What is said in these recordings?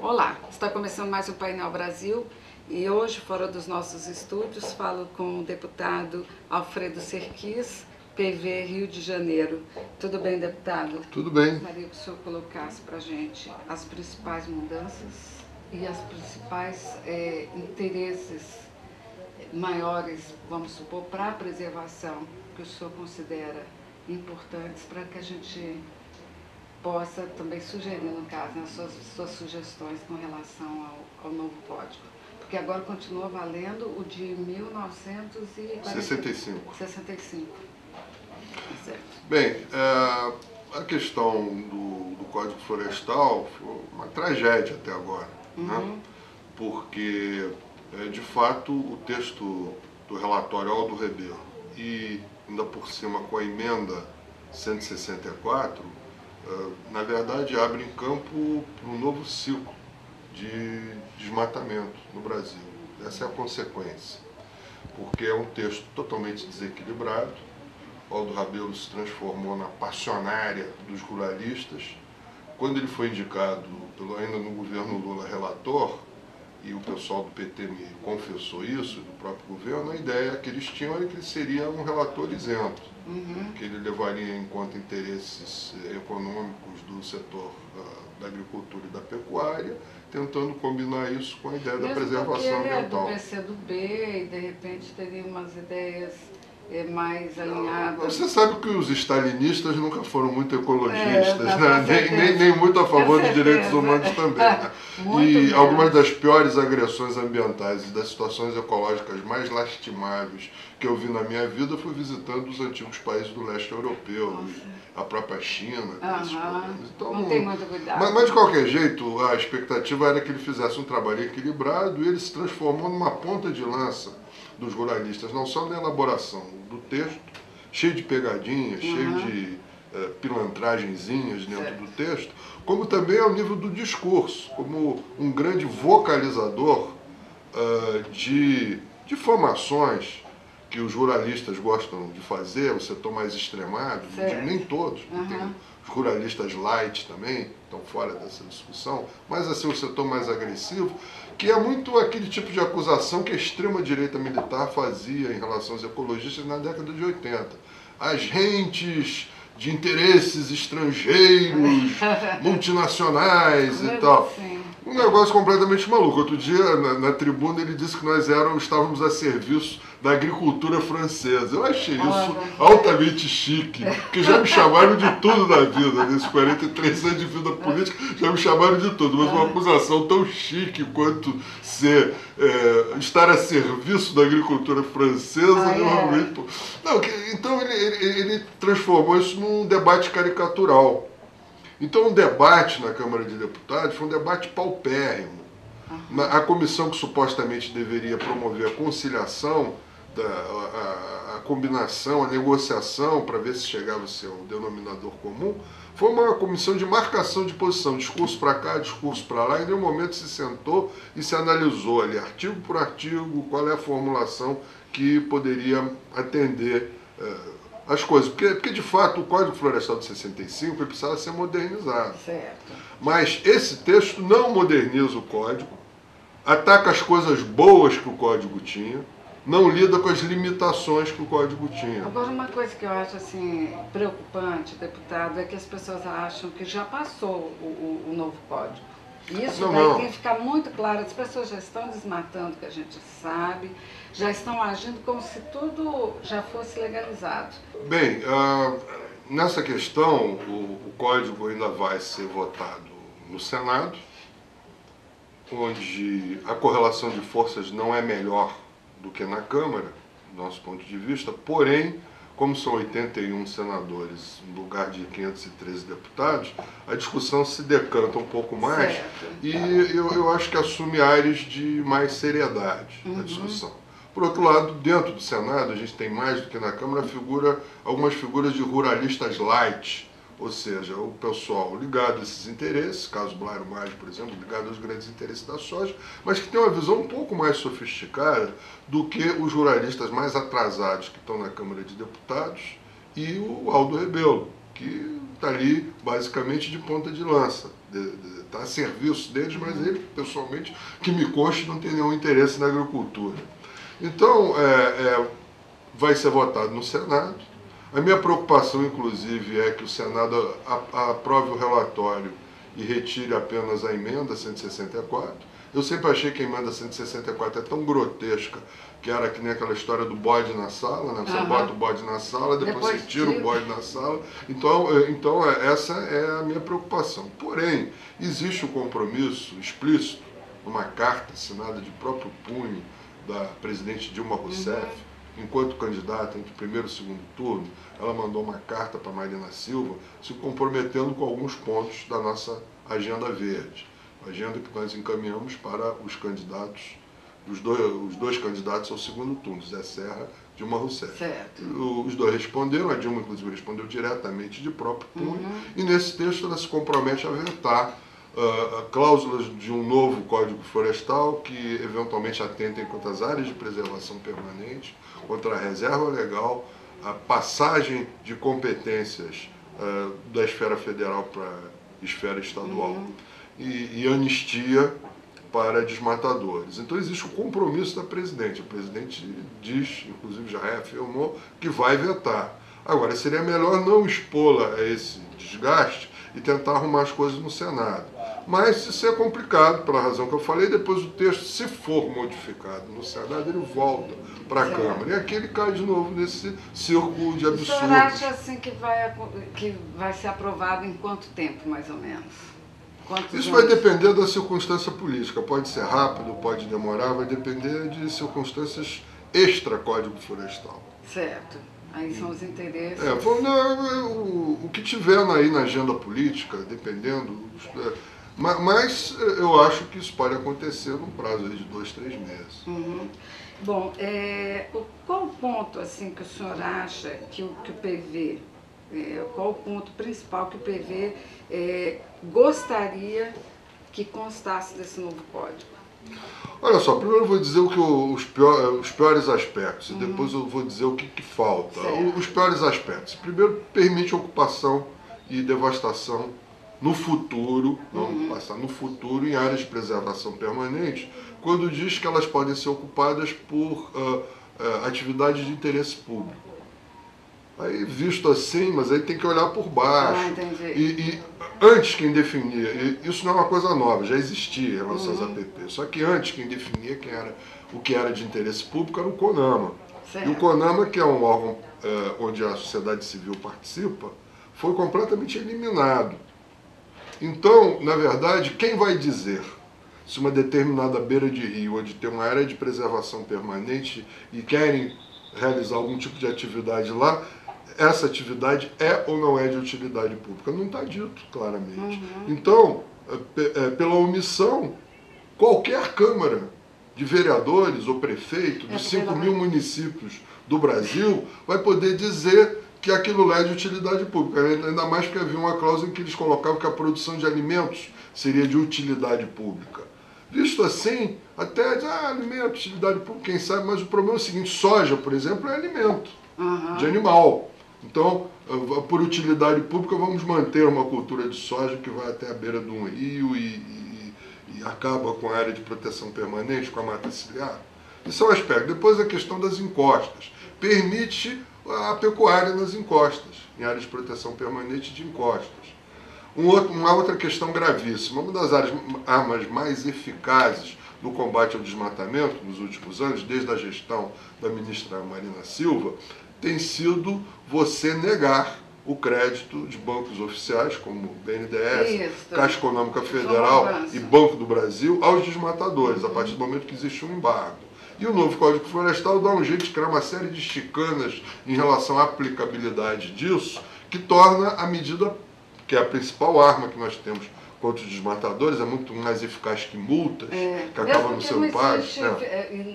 Olá, está começando mais um Painel Brasil e hoje, fora dos nossos estúdios, falo com o deputado Alfredo Serquis, PV Rio de Janeiro. Tudo bem, deputado? Tudo bem. Gostaria que o senhor colocasse para a gente as principais mudanças e as principais interesses maiores, vamos supor, para a preservação que o senhor considera importantes para que a gente possa também sugerir, no caso, né, suas sugestões com relação ao novo código. Porque agora continua valendo o de 1965. 65. Certo. Bem, a questão do Código Florestal foi uma tragédia até agora, né? Porque, de fato, o texto do relatório Aldo Rebelo e, ainda por cima, com a emenda 164, na verdade, abre em campo para um novo ciclo de desmatamento no Brasil. Essa é a consequência, porque é um texto totalmente desequilibrado. Aldo Rebelo se transformou na passionária dos ruralistas. Quando ele foi indicado, ainda no governo Lula, relator, e o pessoal do PT me confessou isso, do próprio governo, a ideia que eles tinham era que ele seria um relator isento, que ele levaria em conta interesses econômicos do setor da agricultura e da pecuária, tentando combinar isso com a ideia da preservação ambiental. Ele é do PCdoB e, de repente, teria umas ideias mais alinhadas. Você sabe que os stalinistas nunca foram muito ecologistas, né? nem muito a favor dos direitos humanos também. Né? E algumas das piores agressões ambientais e das situações ecológicas mais lastimáveis que eu vi na minha vida foi visitando os antigos países do leste europeu, a própria China. Então, não tem muito cuidado. Mas de qualquer jeito, a expectativa era que ele fizesse um trabalho equilibrado e ele se transformou numa ponta de lança dos ruralistas, não só na elaboração do texto, cheio de pegadinhas, cheio de pilantragenzinhas dentro do texto, como também ao nível do discurso, como um grande vocalizador de difamações que os ruralistas gostam de fazer, o setor mais extremado, nem todos, tem os ruralistas light também, estão fora dessa discussão, mas assim, o setor mais agressivo, que é muito aquele tipo de acusação que a extrema-direita militar fazia em relação aos ecologistas na década de 80. Agentes de interesses estrangeiros, multinacionais e tal. Um negócio completamente maluco. Outro dia, na tribuna, ele disse que nós estávamos a serviço da agricultura francesa. Eu achei isso altamente chique, porque já me chamaram de tudo na vida, nesses 43 anos de vida política, já me chamaram de tudo, mas uma acusação tão chique quanto estar a serviço da agricultura francesa, realmente... Não, então ele transformou isso num debate caricatural. Então o debate na Câmara de Deputados foi um debate paupérrimo. A comissão que supostamente deveria promover a conciliação, a combinação, a negociação para ver se chegava a ser um denominador comum, foi uma comissão de marcação de posição, discurso para cá, discurso para lá, e em nenhum momento se sentou e se analisou ali, artigo por artigo, qual é a formulação que poderia atender as coisas. Porque, de fato, o Código Florestal de 65 precisava ser modernizado. Certo. Mas esse texto não moderniza o Código, ataca as coisas boas que o Código tinha, não lida com as limitações que o Código tinha. Agora, uma coisa que eu acho assim, preocupante, deputado, é que as pessoas acham que já passou o novo Código. Isso tem que ficar muito claro. As pessoas já estão desmatando, que a gente sabe, já estão agindo como se tudo já fosse legalizado. Bem, nessa questão, o Código ainda vai ser votado no Senado, onde a correlação de forças não é melhor do que na Câmara, do nosso ponto de vista, porém, como são 81 senadores no lugar de 513 deputados, a discussão se decanta um pouco mais e eu acho que assume áreas de mais seriedade na discussão. Por outro lado, dentro do Senado, a gente tem mais do que na Câmara algumas figuras de ruralistas light, ou seja, o pessoal ligado a esses interesses, caso Blairo Maggi, por exemplo, ligado aos grandes interesses da soja, mas que tem uma visão um pouco mais sofisticada do que os ruralistas mais atrasados que estão na Câmara de Deputados e o Aldo Rebelo, que está ali basicamente de ponta de lança. está a serviço deles, mas ele, pessoalmente, que me conste, não tem nenhum interesse na agricultura. Então, vai ser votado no Senado. A minha preocupação, inclusive, é que o Senado aprove o relatório e retire apenas a emenda 164. Eu sempre achei que a emenda 164 é tão grotesca que era que nem aquela história do bode na sala, né? Você bota o bode na sala, depois você tira o bode na sala. Então, essa é a minha preocupação. Porém, existe o compromisso explícito, numa carta assinada de próprio punho da presidente Dilma Rousseff, enquanto candidata entre o primeiro e o segundo turno, ela mandou uma carta para Marina Silva se comprometendo com alguns pontos da nossa agenda verde. A agenda que nós encaminhamos para os candidatos, os dois candidatos ao segundo turno, Zé Serra e Dilma Rousseff. Certo. Os dois responderam, a Dilma inclusive respondeu diretamente de próprio punho, e nesse texto ela se compromete a vetar cláusulas de um novo Código Florestal que eventualmente atentem contra as áreas de preservação permanente, contra a reserva legal, a passagem de competências da esfera federal para a esfera estadual e anistia para desmatadores. Então existe o compromisso da presidente. A presidente diz, inclusive já reafirmou, que vai vetar. Agora, seria melhor não expô-la a esse desgaste e tentar arrumar as coisas no Senado. Mas isso é complicado, pela razão que eu falei, depois o texto, se for modificado no Senado, ele volta para a Câmara. E aqui ele cai de novo nesse círculo de absurdos. O senhor acha assim que vai ser aprovado em quanto tempo, mais ou menos? Isso vai depender da circunstância política. Pode ser rápido, pode demorar, vai depender de circunstâncias extra-Código Florestal. Certo. Aí são os interesses. O que tiver aí na agenda política, dependendo. Mas eu acho que isso pode acontecer num prazo de 2, 3 meses. Bom, qual o ponto assim, que o senhor acha que o PV, qual o ponto principal que o PV gostaria que constasse desse novo código? Olha só, primeiro eu vou dizer os piores aspectos, e depois eu vou dizer o que falta. Os piores aspectos. Primeiro, permite ocupação e devastação no futuro, no futuro, em áreas de preservação permanente, quando diz que elas podem ser ocupadas por atividades de interesse público. Aí, visto assim, mas aí tem que olhar por baixo. E antes quem definia, isso não é uma coisa nova, já existia em relação às APP, só que antes quem definia o que era de interesse público era o CONAMA. E o CONAMA, que é um órgão onde a sociedade civil participa, foi completamente eliminado. Então, na verdade, quem vai dizer se uma determinada beira de rio, onde tem uma área de preservação permanente e querem realizar algum tipo de atividade lá, essa atividade é ou não é de utilidade pública? Não está dito claramente. Então, pela omissão, qualquer Câmara de Vereadores ou prefeito dos 5 mil municípios do Brasil vai poder dizer que aquilo lá é de utilidade pública. Ainda mais porque havia uma cláusula em que eles colocavam que a produção de alimentos seria de utilidade pública. Visto assim, até alimento, utilidade pública, quem sabe, mas o problema é o seguinte: soja, por exemplo, é alimento de animal. Então, por utilidade pública, vamos manter uma cultura de soja que vai até a beira de um rio e acaba com a área de proteção permanente, com a mata ciliar. Isso é um aspecto. Depois a questão das encostas. Permite a pecuária nas encostas, em áreas de proteção permanente de encostas. Uma outra questão gravíssima, uma das armas mais eficazes no combate ao desmatamento nos últimos anos, desde a gestão da ministra Marina Silva, tem sido você negar o crédito de bancos oficiais, como o BNDES, Caixa Econômica Federal e Banco do Brasil, aos desmatadores, a partir do momento que existe um embargo. E o novo Código Florestal dá um jeito de criar uma série de chicanas em relação à aplicabilidade disso, que torna a medida, que é a principal arma que nós temos contra os desmatadores, é muito mais eficaz que multas, que acabam não sendo pagas.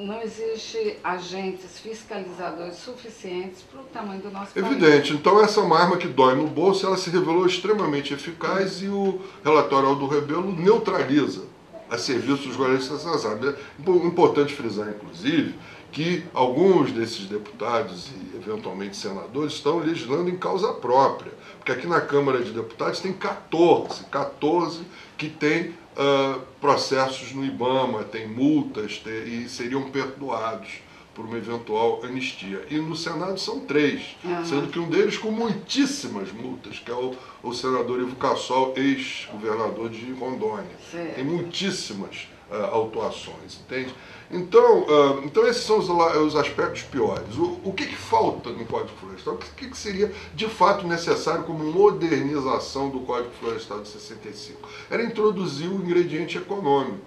Não existe agentes fiscalizadores suficientes para o tamanho do nosso país. Evidente. Então essa é uma arma que dói no bolso, ela se revelou extremamente eficaz e o relatório Aldo Rebelo neutraliza a serviço dos guardiões dessas armas. É importante frisar, inclusive, que alguns desses deputados e eventualmente senadores estão legislando em causa própria, porque aqui na Câmara de Deputados tem 14 que têm processos no IBAMA, tem multas e seriam perdoados por uma eventual anistia. E no Senado são 3, sendo que um deles com muitíssimas multas, que é o senador Ivo Cassol, ex-governador de Rondônia. Certo. Tem muitíssimas autuações, entende? Então esses são os aspectos piores. O que falta no Código Florestal? O que seria de fato necessário como modernização do Código Florestal de 65? Era introduzir o ingrediente econômico,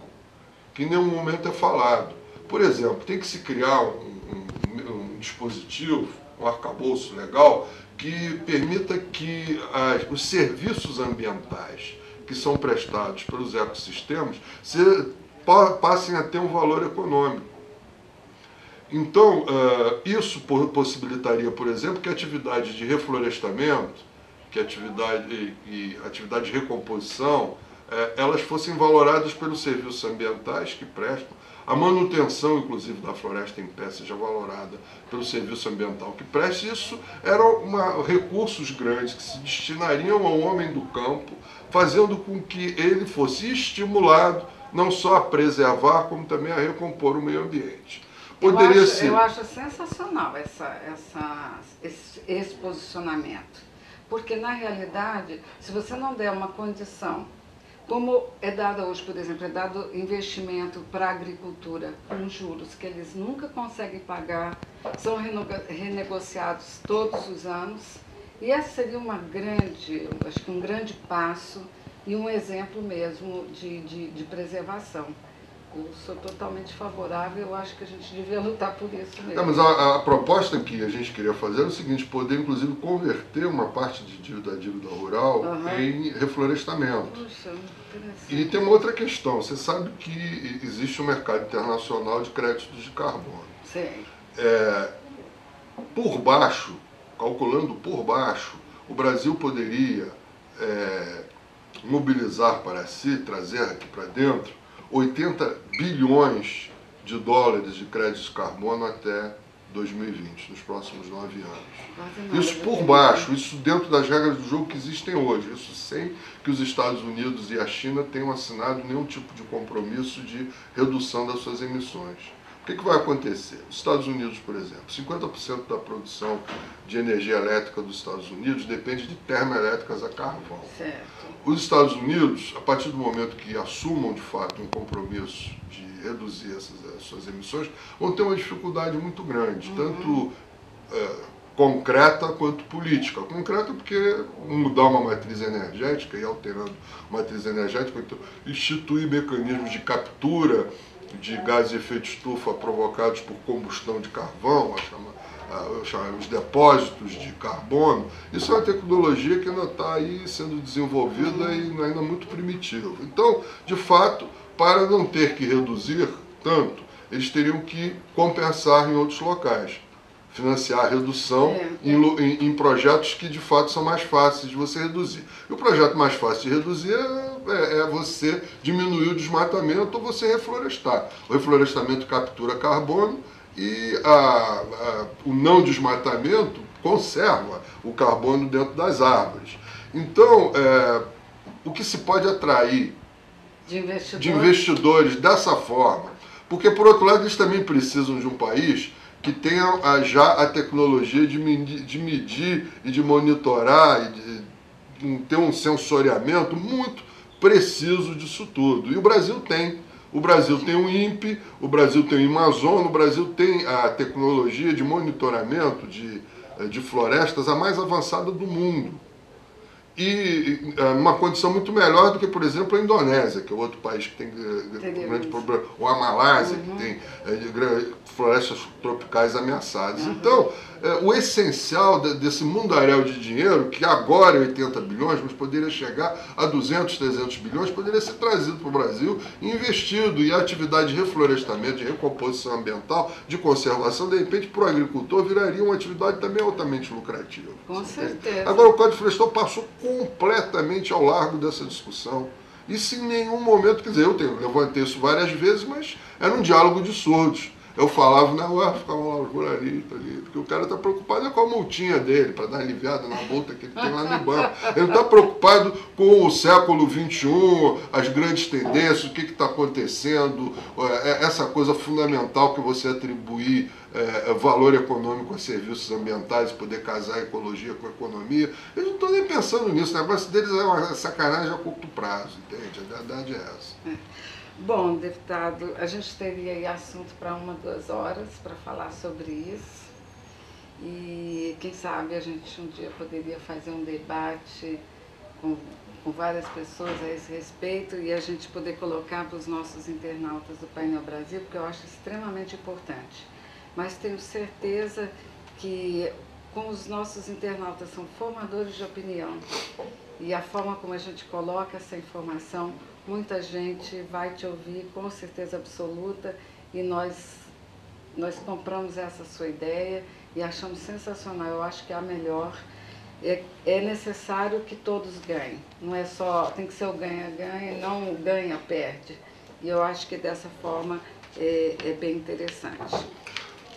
que em nenhum momento é falado. Por exemplo, tem que se criar um dispositivo, um arcabouço legal, que permita que os serviços ambientais que são prestados pelos ecossistemas passem a ter um valor econômico. Então, isso possibilitaria, por exemplo, que atividades de reflorestamento, que atividade de recomposição, elas fossem valoradas pelos serviços ambientais que prestam. A manutenção, inclusive, da floresta em pé seja valorada pelo serviço ambiental que presta. Isso eram recursos grandes que se destinariam ao homem do campo, fazendo com que ele fosse estimulado não só a preservar, como também a recompor o meio ambiente. Eu acho sensacional esse posicionamento, porque, na realidade, se você não der uma condição, como é dado hoje, por exemplo, é dado investimento para a agricultura com juros que eles nunca conseguem pagar, são renegociados todos os anos, e esse seria acho que um grande passo e um exemplo mesmo de preservação. Eu sou totalmente favorável, eu acho que a gente devia lutar por isso mesmo. Mas a proposta que a gente queria fazer era o seguinte: poder inclusive converter uma parte da dívida rural em reflorestamento. Puxa, interessante. E tem uma outra questão: você sabe que existe um mercado internacional de créditos de carbono. Sim. Por baixo, calculando por baixo, o Brasil poderia mobilizar para si, trazer aqui para dentro, 80 bilhões de dólares de créditos de carbono até 2020, nos próximos 9 anos. Isso por baixo, isso dentro das regras do jogo que existem hoje, isso sem que os Estados Unidos e a China tenham assinado nenhum tipo de compromisso de redução das suas emissões. O que vai acontecer? Os Estados Unidos, por exemplo, 50% da produção de energia elétrica dos Estados Unidos depende de termoelétricas a carvão. Certo. Os Estados Unidos, a partir do momento que assumam de fato um compromisso de reduzir as suas emissões, vão ter uma dificuldade muito grande, tanto concreta quanto política. Concreta porque mudar uma matriz energética e alterando a matriz energética, então, instituir mecanismos de captura de gases de efeito estufa provocados por combustão de carvão, os depósitos de carbono. Isso é uma tecnologia que ainda está aí sendo desenvolvida e ainda muito primitiva. Então, de fato, para não ter que reduzir tanto, eles teriam que compensar em outros locais, financiar a redução em projetos que de fato são mais fáceis de você reduzir. E o projeto mais fácil de reduzir é você diminuir o desmatamento ou você reflorestar. O reflorestamento captura carbono e o não desmatamento conserva o carbono dentro das árvores. Então, o que se pode atrair de investidores dessa forma? Porque, por outro lado, eles também precisam de um país que tenha já a tecnologia de medir e de monitorar e de ter um sensoriamento muito preciso disso tudo. E o Brasil tem. O Brasil tem o INPE, o Brasil tem o Amazon, o Brasil tem a tecnologia de monitoramento de florestas a mais avançada do mundo. E uma condição muito melhor do que, por exemplo, a Indonésia, que é outro país que tem grande problema, ou a Malásia, que tem florestas tropicais ameaçadas. Então, o essencial desse mundaréu de dinheiro, que agora é 80 bilhões, mas poderia chegar a 200, 300 bilhões, poderia ser trazido para o Brasil e investido em atividade de reflorestamento, de recomposição ambiental, de conservação. De repente, para o agricultor, viraria uma atividade também altamente lucrativa. Com certeza. Agora, o Código Florestal passou completamente ao largo dessa discussão. Isso em nenhum momento, quer dizer, eu levantei isso várias vezes, mas era um diálogo de surdos. Eu falava, não, ficavam lá os ruralistas ali, porque o cara está preocupado com a multinha dele, para dar aliviada na multa que ele tem lá no banco. Ele está preocupado com o século XXI, as grandes tendências, o que está acontecendo, essa coisa fundamental que você atribuir valor econômico a serviços ambientais, poder casar ecologia com economia. Eles não estão nem pensando nisso, o negócio deles é uma sacanagem a curto prazo, entende? A verdade é essa. Bom, deputado, a gente teria aí assunto para 1, 2 horas para falar sobre isso. E quem sabe a gente um dia poderia fazer um debate com várias pessoas a esse respeito e a gente poder colocar para os nossos internautas do Painel Brasil, porque eu acho extremamente importante. Mas tenho certeza que como os nossos internautas são formadores de opinião e a forma como a gente coloca essa informação, muita gente vai te ouvir com certeza absoluta e nós compramos essa sua ideia e achamos sensacional. Eu acho que é a melhor. É necessário que todos ganhem. Não é só, tem que ser o ganha-ganha, não o ganha-perde. E eu acho que dessa forma é bem interessante.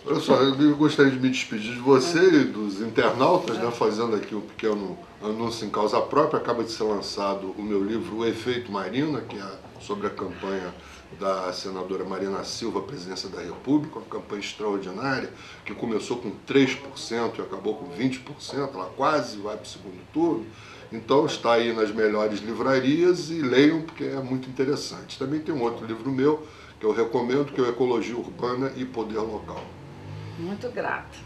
Olha só, eu gostaria de me despedir de você e dos internautas, né, fazendo aqui um pequeno anúncio em causa própria. Acaba de ser lançado o meu livro O Efeito Marina, que é sobre a campanha da senadora Marina Silva à presidência da República, uma campanha extraordinária, que começou com 3% e acabou com 20%, ela quase vai para o segundo turno. Então está aí nas melhores livrarias e leiam, porque é muito interessante. Também tem um outro livro meu, que eu recomendo, que é o Ecologia Urbana e Poder Local. Muito grata.